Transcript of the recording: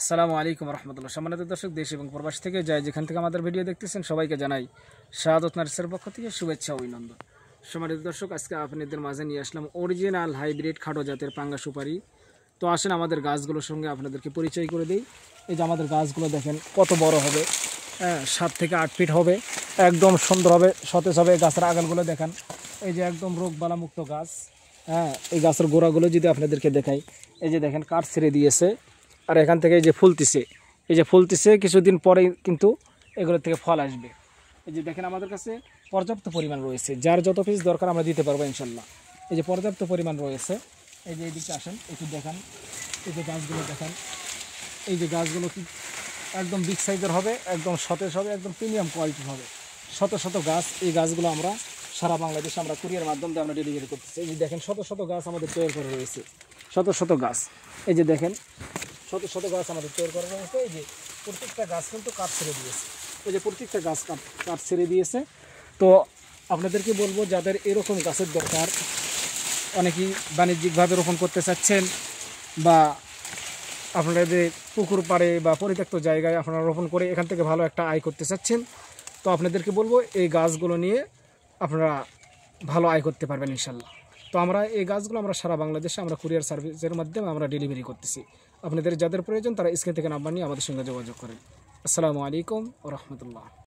আসসালামু আলাইকুম রহমতুল্লাহ। সম্মানিত দর্শক, দেশ এবং প্রবাস থেকে যাই যেখান থেকে আমাদের ভিডিও দেখতেছেন সবাইকে জানাই শাহাদত নার্সের পক্ষ থেকে শুভেচ্ছা ও অভিনন্দন। সম্মানিত দর্শক, আজকে আপনাদের মাঝে নিয়ে আসলাম অরিজিনাল হাইব্রিড খাটো জাতের পাঙ্গা সুপারি। তো আসেন আমাদের গাছগুলোর সঙ্গে আপনাদেরকে পরিচয় করে দিই। এই যে আমাদের গাছগুলো দেখেন কত বড় হবে, 7 থেকে 8 ফিট হবে, একদম সুন্দর হবে, সতেজ হবে। গাছের আগালগুলো দেখেন, এই যে একদম রোগবালামুক্ত গাছ। এই গাছের গোড়াগুলো যদি আপনাদেরকে দেখাই, এই যে দেখেন কাঠ ছেড়ে দিয়েছে, আর এখান থেকে এই যে ফুলতিছে কিছুদিন পরেই কিন্তু এগুলোর থেকে ফল আসবে। এই যে দেখেন আমাদের কাছে পর্যাপ্ত পরিমাণ রয়েছে, যার যত পিস দরকার আমরা দিতে পারবো ইনশাল্লাহ। এই যে পর্যাপ্ত পরিমাণ রয়েছে। এই যে এইদিকে আসেন, একটু দেখান, এই যে গাছগুলো দেখেন, এই যে গাছগুলো কি একদম বিগ সাইজের হবে, একদম সতেজ হবে, একদম প্রিমিয়াম কোয়ালিটির হবে। শত শত গাছ, এই গাছগুলো আমরা সারা বাংলাদেশে আমরা কুরিয়ার মাধ্যমে আমরা ডেলিভারি করতেছি। এই যে দেখেন শত শত গাছ আমাদের তৈরি করা রয়েছে, শত শত গাছ। এই যে দেখেন শত শত গাছ আমাদের তৈরি করা রয়েছে। এই যে প্রত্যেকটা গাছ কিন্তু কাঠ ছেড়ে দিয়েছে, এই যে প্রত্যেকটা গাছ কাঠ ছেড়ে দিয়েছে। তো আপনাদেরকে বলবো, যাদের এরকম গাছের দরকার, অনেকেই বাণিজ্যিকভাবে রোপণ করতে চাচ্ছেন, বা আপনাদের পুকুর পাড়ে বা পরিত্যক্ত জায়গায় আপনারা রোপণ করে এখান থেকে ভালো একটা আয় করতে চাচ্ছেন, তো আপনাদেরকে বলবো এই গাছগুলো নিয়ে আপনারা ভালো আয় করতে পারবেন ইনশাল্লাহ। তো আমরা এই গাছগুলো আমরা সারা বাংলাদেশে আমরা কুরিয়ার সার্ভিসের মাধ্যমে আমরা ডেলিভারি করতেছি। আপনাদের যাদের প্রয়োজন তারা স্ক্রিন থেকে নাম্বার নিয়ে আমাদের সঙ্গে যোগাযোগ করেন। আসসালামু আলাইকুম ওয়া রাহমাতুল্লাহ।